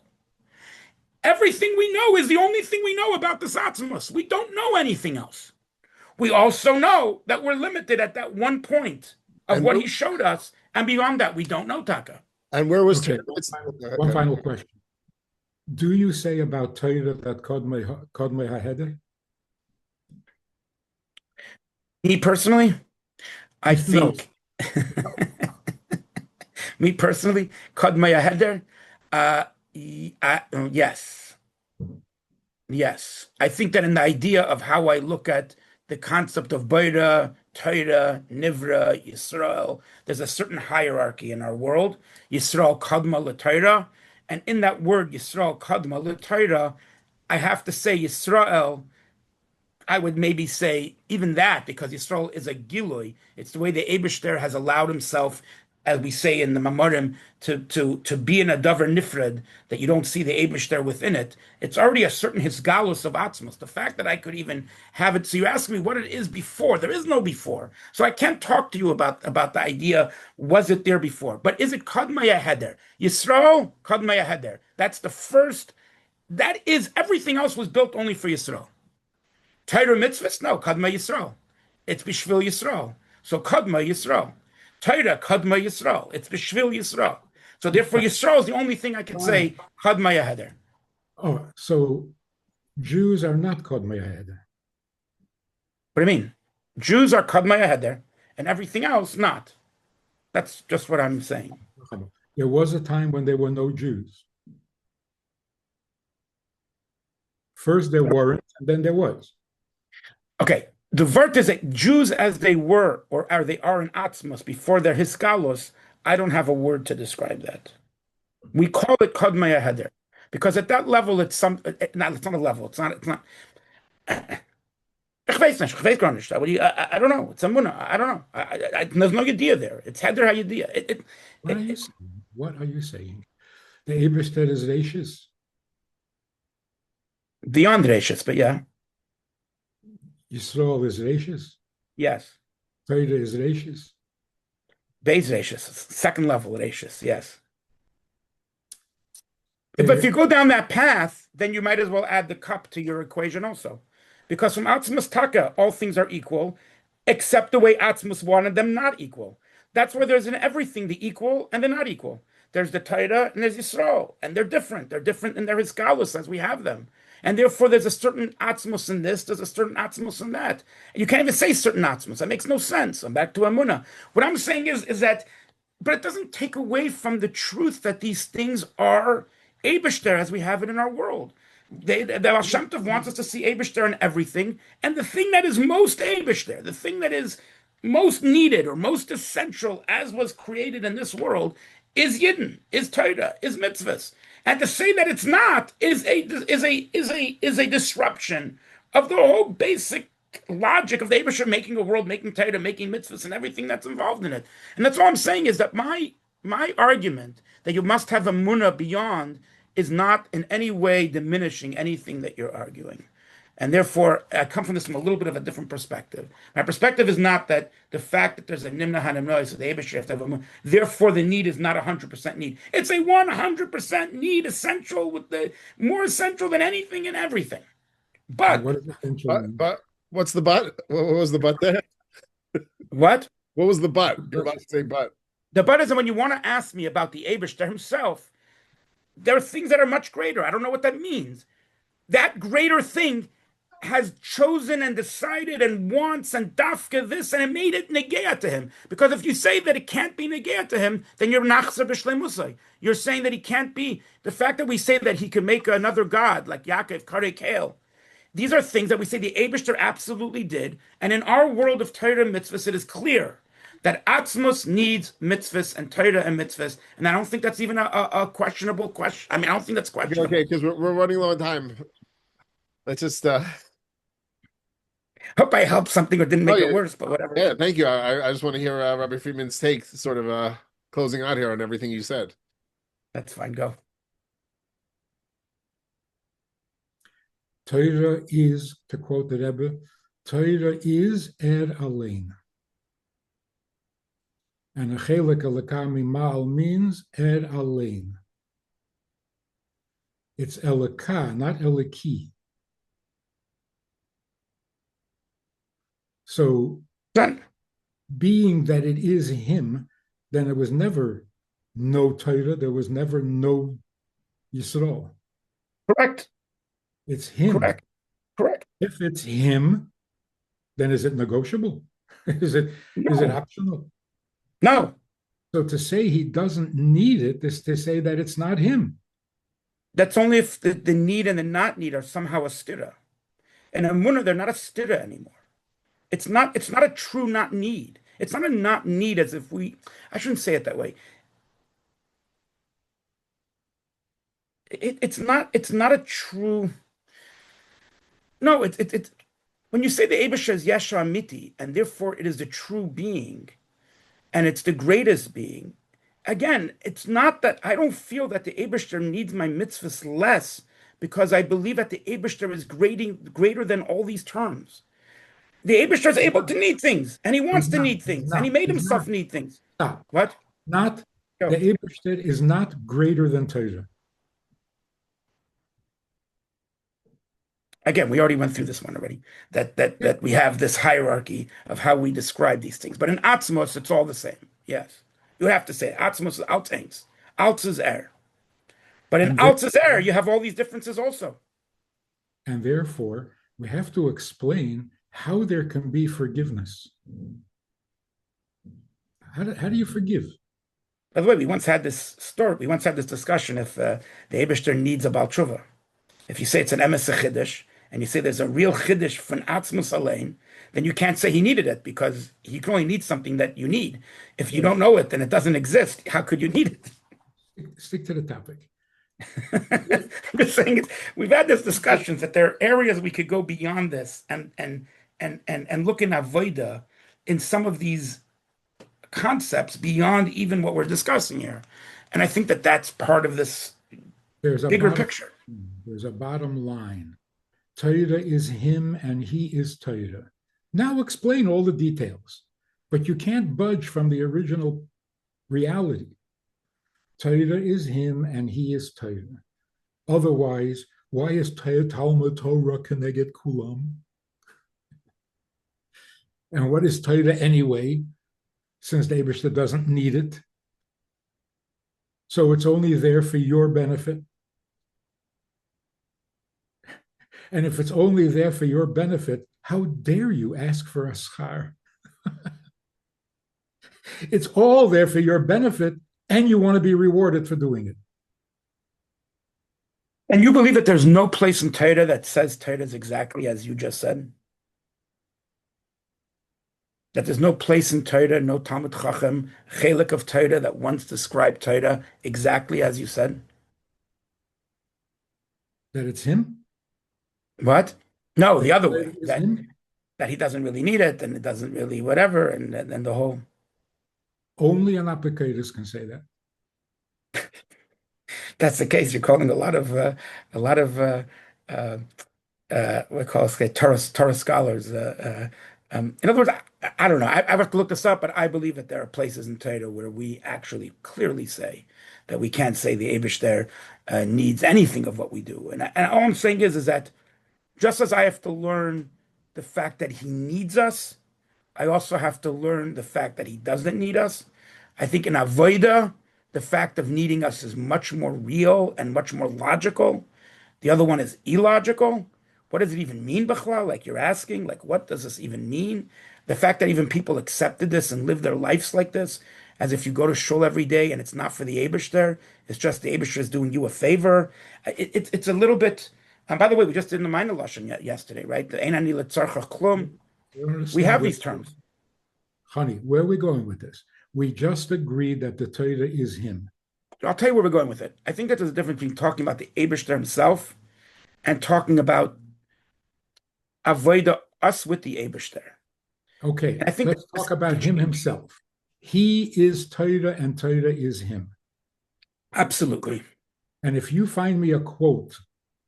Everything we know is the only thing we know about the Atzmos. We don't know anything else. We also know that we're limited at that one point of what he showed us, and beyond that, we don't know, Taka. And where was okay, one final question. Do you say about Torah that Kodmei HaHeder? Me personally, I think... Me personally, Kodmei HaHeder, yes. Yes. I think that in the idea of how I look at the concept of Boira, Torah, Nivra, Yisrael, there's a certain hierarchy in our world. Yisrael Kadma LeTorah. And in that word, Yisrael Kadma LeTorah, I have to say Yisrael, I would maybe say even that, because Yisrael is a Gilui. It's the way the Eibusher has allowed himself, as we say in the Mamorim, to be in a davar nifred, that you don't see the Eibusher within it. It's already a certain hisgalus of Atzmos. The fact that I could even have it. So you ask me what it is before. There is no before. So I can't talk to you about the idea, was it there before? But is it Kadmaya Heder? Yisrael, Kadmaya Heder. That's the first. That is, everything else was built only for Yisrael. Torah mitzvahs? No, Kadma Yisrael. It's Bishvil Yisrael. So Kadma Yisrael. Torah, Kadma Yisrael. It's Bishvil Yisrael. So therefore Yisrael is the only thing I can say, Kadma Yaheder. Oh, so Jews are not Kadma Yaheder. What do you mean? Jews are Kadma Yaheder, and everything else not. That's just what I'm saying. There was a time when there were no Jews. First there weren't, and then there was. Okay, the vert is that Jews as they were, or they are in Atzmos, before their Hiskalos, I don't have a word to describe that. We call it Kadma Yaheder, because at that level, it's not a level, it's not. I don't know. It's a munah. I don't know. There's no idea there. It's heder hayidiyah. What are you saying? The Eibusher is Reishis? Beyond Reishis, but yeah. Yisrael is Reishis? Yes. Torah is Reishis? Beis Reishis, second level Reishis, yes. But if you go down that path, then you might as well add the cup to your equation also. Because from Atzmos Taka, all things are equal, except the way Atzmos wanted them not equal. That's where there's in everything the equal and the not equal. There's the Torah and there's Yisrael, and they're different. They're different in their Hisgalus as we have them. And therefore there's a certain Atzmos in this, there's a certain Atzmos in that. And you can't even say certain Atzmos. That makes no sense. I'm back to Amunah. What I'm saying is that, but it doesn't take away from the truth that these things are Eibusher as we have it in our world. The Hashem Tov wants us to see Eibusher in everything, and the thing that is most Eibusher, the thing that is most needed or most essential as was created in this world is Yidden, is Torah, is mitzvahs. And to say that it's not is a disruption of the whole basic logic of the Eibusher making a world, making Torah, making mitzvahs, and everything that's involved in it. And that's all I'm saying is that my argument that you must have a munah beyond is not in any way diminishing anything that you're arguing. And therefore, I come from this from a little bit of a different perspective. My perspective is not that the fact that there's a nimna hanimnois, so the Eibusher has to have a munah, therefore the need is not 100% need. It's a 100% need, essential, with the more essential than anything and everything. But what is essential? But what's the but? What was the but there? What? What was the but? You're about to say but. The but is when you want to ask me about the Eibusher himself, there are things that are much greater. I don't know what that means. That greater thing has chosen and decided and wants and dafka this, and it made it negea to him. Because if you say that it can't be negea to him, then you're nachzer b'shleimusai. You're saying that he can't be. The fact that we say that he can make another god like Yaakov, Karei, Kale, these are things that we say the Eibusher absolutely did. And in our world of Torah and mitzvahs, it is clear that Atzmos needs mitzvahs and Torah and mitzvahs. And I don't think that's even a questionable question. I mean, I don't think that's questionable. Okay, because we're running low on time. Let's just hope I helped something or didn't make it worse, but whatever. Yeah, thank you. I just want to hear Rabbi Friedman's take, sort of closing out here on everything you said. That's fine. Go. Torah is, to quote the Rebbe, Torah is allein. And a chelik alakami ma'al means allein. It's elaka, not eliki. So, being that it is him, then it was never no Torah, there was never no Yisrael. Correct. It's him. Correct. If it's him, then is it negotiable? Is it optional? No. So to say he doesn't need it is to say that it's not him. That's only if the need and the not need are somehow a stira. And in Munah, they're not a stira anymore. It's not a true not need. It's not a not need as if I shouldn't say it that way. It's not a true. No, it's when you say the Eibusher is Yeshua Amiti, and therefore it is the true being, and it's the greatest being. Again, it's not that I don't feel that the Eibusher needs my mitzvahs less, because I believe that the Eibusher is greater than all these terms. The Eibusher is able to need things, and he wants to need things, and he made himself need things. Stop. What? The Eibusher is not greater than Torah. Again, we already went through this one already, that we have this hierarchy of how we describe these things. But in Atzmos, it's all the same. Yes. You have to say it. Atzmos is Altangs. Alts is air. But in Alts is air, you have all these differences also. And therefore, we have to explain how there can be forgiveness. How do you forgive? By the way, we once had this discussion if the Eibusher needs a Baal Tshuva. If you say it's an emes chiddush, and you say there's a real chiddush from Atzmos Alein, then you can't say he needed it, because he can only need something that you need. If you don't know it, then it doesn't exist. How could you need it? Stick to the topic. I'm just saying we've had this discussions that there are areas we could go beyond this and look in avoda in some of these concepts beyond even what we're discussing here. And I think that that's part of this bigger picture. There's a bottom line. Torah is him and he is Torah. Now explain all the details, but you can't budge from the original reality. Torah is him and he is Torah. Otherwise, why is Talmud Torah Keneged Kulam? And what is Torah anyway, since the Eibusher doesn't need it? So it's only there for your benefit. And if it's only there for your benefit, how dare you ask for a schar? It's all there for your benefit, and you want to be rewarded for doing it. And you believe that there's no place in Torah that says Torah is exactly as you just said? that there's no place in Torah, no Talmud Chacham, chelik of Torah that once described Torah exactly as you said? That it's him? What? No, the other That way. it is That him? that he doesn't really need it, and it doesn't really whatever, and the whole. Only an applicatus can say that. That's the case. You're calling a lot of what we call Torah scholars. In other words, I don't know. I have to look this up, but I believe that there are places in Torah where we actually clearly say that we can't say the Eibush needs anything of what we do. And all I'm saying is that just as I have to learn the fact that he needs us, I also have to learn the fact that he doesn't need us. I think in Avodah, the fact of needing us is much more real and much more logical. The other one is illogical. What does it even mean, B'chlal? Like you're asking, like what does this even mean? The fact that even people accepted this and live their lives like this, as if you go to shul every day and it's not for the Eibishter, it's just the Eibishter is doing you a favor. It's a little bit. And by the way, we just did the Minor Lashon yesterday, right? The Ein Ani L'Tzarcha Klum. We have these terms. Honey, where are we going with this? We just agreed that the Torah is him. I'll tell you where we're going with it. I think that there's a difference between talking about the Eibishter himself and talking about Avodah, us with the Eibishter. Okay, I think let's talk about him himself. He is Torah and Torah is him. Absolutely. And if you find me a quote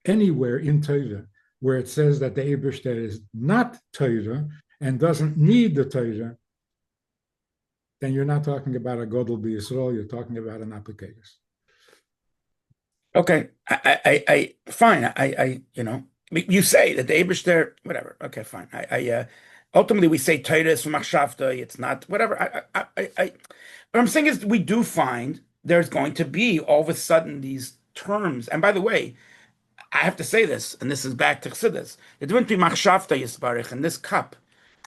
anywhere in Torah where it says that the Eibishter is not Torah and doesn't need the Torah, then you're not talking about a Godel B'Yisrael, you're talking about an applicatus. Okay, fine. You say that the Eibishter, whatever. Okay, fine. Ultimately we say Torah is from Machshavta. It's not whatever. What I'm saying is we do find there's going to be all of a sudden these terms. And by the way, I have to say this, and this is back to Chassidus. The difference between Machshavta Yisbarich and this cup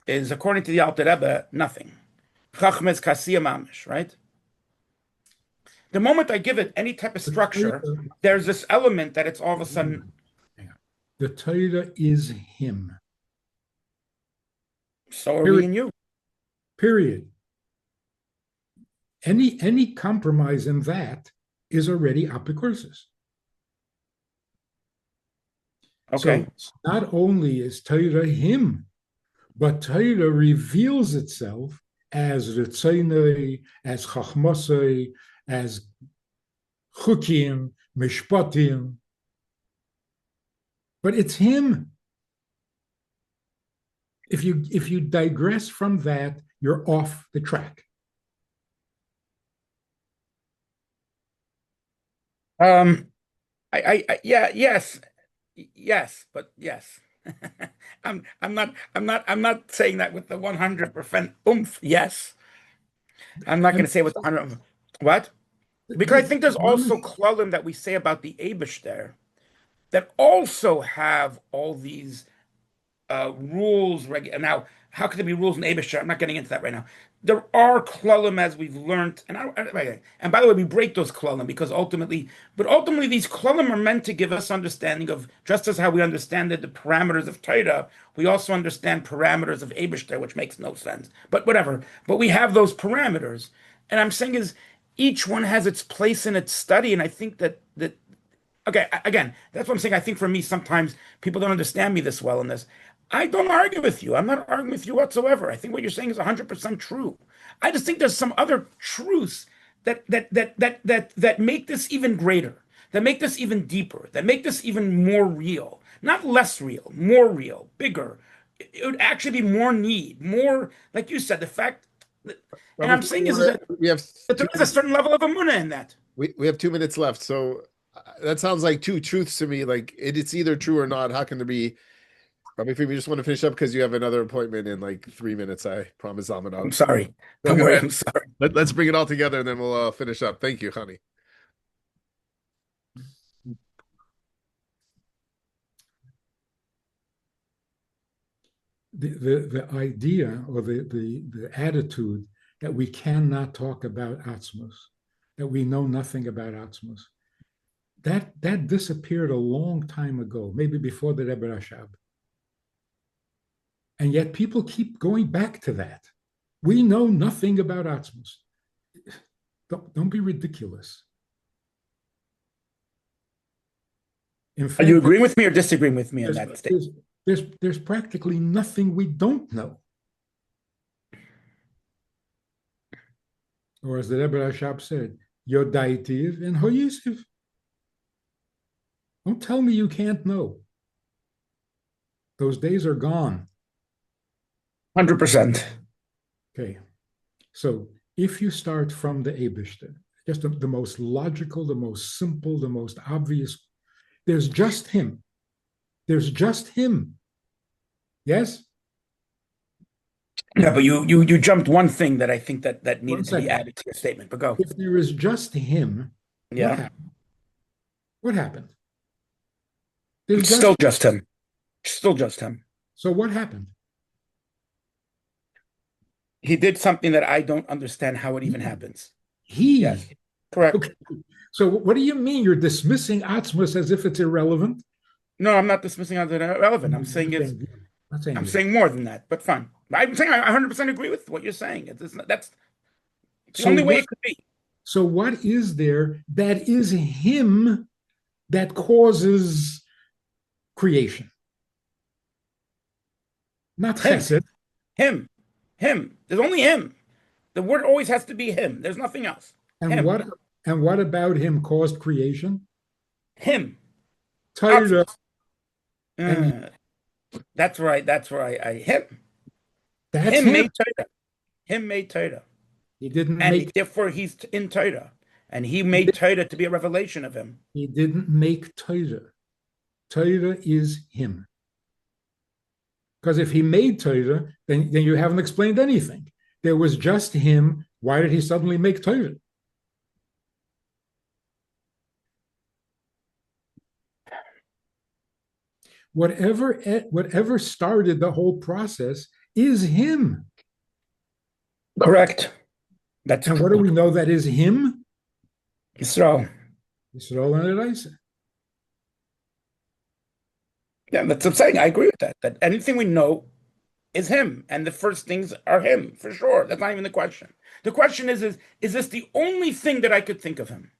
is, according to the Alter Rebbe, nothing. Chachmes Kasiya Mamish, right? The moment I give it any type of structure, there's this element that it's all of a sudden. The Torah is him. So are we and you. Period. Any compromise in that is already apicursus. Okay. So not only is Torah him, but Torah reveals itself as Ritzonei, as Chachmosei, as Chukim, Mishpatim. But it's him. If you digress from that, you're off the track. Yes, but yes. I'm not saying that with the 100% oomph. Yes. I'm not going to say with the 100. What? Because I think there's also klalim that we say about the Eibush there that also have all these rules. Now, how could there be rules in Eibush? I'm not getting into that right now. There are klalim as we've learned, and by the way, we break those klalim because ultimately these klalim are meant to give us understanding of just as how we understand the parameters of Torah, we also understand parameters of Eibush there, which makes no sense. But whatever. But we have those parameters, and I'm saying is each one has its place in its study, and I think that. Okay, again, that's what I'm saying. I think for me, sometimes people don't understand me this well in this. I don't argue with you. I'm not arguing with you whatsoever. I think what you're saying is 100% true. I just think there's some other truths that make this even greater, that make this even deeper, that make this even more real. Not less real, more real, bigger. It would actually be more need, more, like you said, the fact that, and I'm saying is that there is a certain level of emunah in that. We have 2 minutes left, so that sounds like two truths to me. Like it's either true or not. How can there be? Rabbi Friedman, you just want to finish up because you have another appointment in like 3 minutes. I promise Zalman. I'm sorry. Don't worry. I'm sorry. Let's bring it all together and then we'll finish up. Thank you, honey. The idea or the attitude that we cannot talk about Atzmos, that we know nothing about Atzmos, that disappeared a long time ago, maybe before the Rebbe Rashab. And yet people keep going back to that. We know nothing about Atzmos. Don't be ridiculous. In fact, Are you agreeing with me or disagreeing with me on that statement? There's practically nothing we don't know. Or as the Rebbe Rashab said, Yodaitiv and Hoyisiv. Don't tell me you can't know. Those days are gone. 100%. Okay. So if you start from the Eibishter, just the most logical, the most simple, the most obvious, there's just him. There's just him. Yes? Yeah, but you jumped one thing that I think that needed to be added to your statement. But go. If there is just him, Yeah. What happened? It's still just him. Still just him. So what happened? He did something that I don't understand how it even happens. Yes, correct. Okay. So what do you mean you're dismissing Atzmos as if it's irrelevant? No, I'm not dismissing it as irrelevant. I'm saying I'm saying more than that, but fine. I'm saying I 100% agree with what you're saying. That's the only way it could be. So what is there that is him that causes creation? Not chesed. Him. There's only him. The word always has to be him. There's nothing else. And him. what about him caused creation? Him. Torah. That's right. Him. That's him made Torah. Him made Torah. He didn't and make. Therefore, he's in Torah, and he made Torah to be a revelation of him. He didn't make Torah. Torah is him. Because if he made Torah, then you haven't explained anything. There was just him. Why did he suddenly make Torah? Whatever started the whole process is him. Correct. And what do we know that is him? Yisrael. Yisrael and Eraisa. Yeah, that's what I'm saying. I agree with that. That anything we know is him, and the first things are him, for sure. That's not even the question. The question is this the only thing that I could think of him?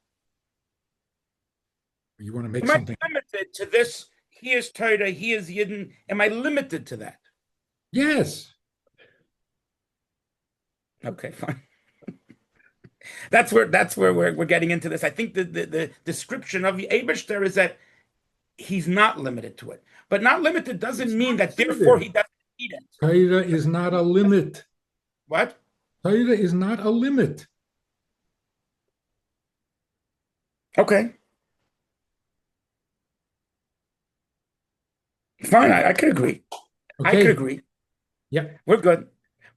You want to make something. Am I limited to this? He is Torah, he is Yidden. Am I limited to that? Yes. Okay, fine. That's where we're getting into this. I think the description of the Eibishter is that he's not limited to it. But not limited doesn't mean that therefore he doesn't need it. Torah is not a limit. What? Torah is not a limit. Okay. Fine, I could agree. Okay. I could agree. Yeah. We're good.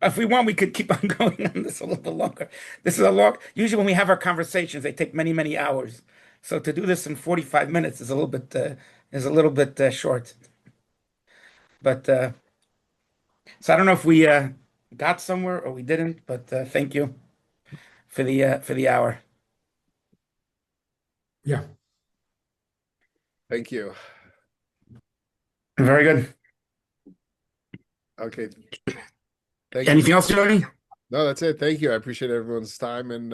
If we want, we could keep on going on this a little bit longer. This is a long, usually when we have our conversations, they take many, many hours. So to do this in 45 minutes is a little bit short. But so I don't know if we got somewhere or we didn't, but thank you for the hour. Yeah. Thank you. Very good. Okay. Thank Anything you. else, Johnny? No, that's it. Thank you. I appreciate everyone's time, and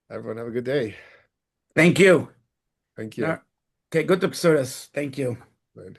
everyone have a good day. Thank you. Thank you. Okay, good to Thank you. Right.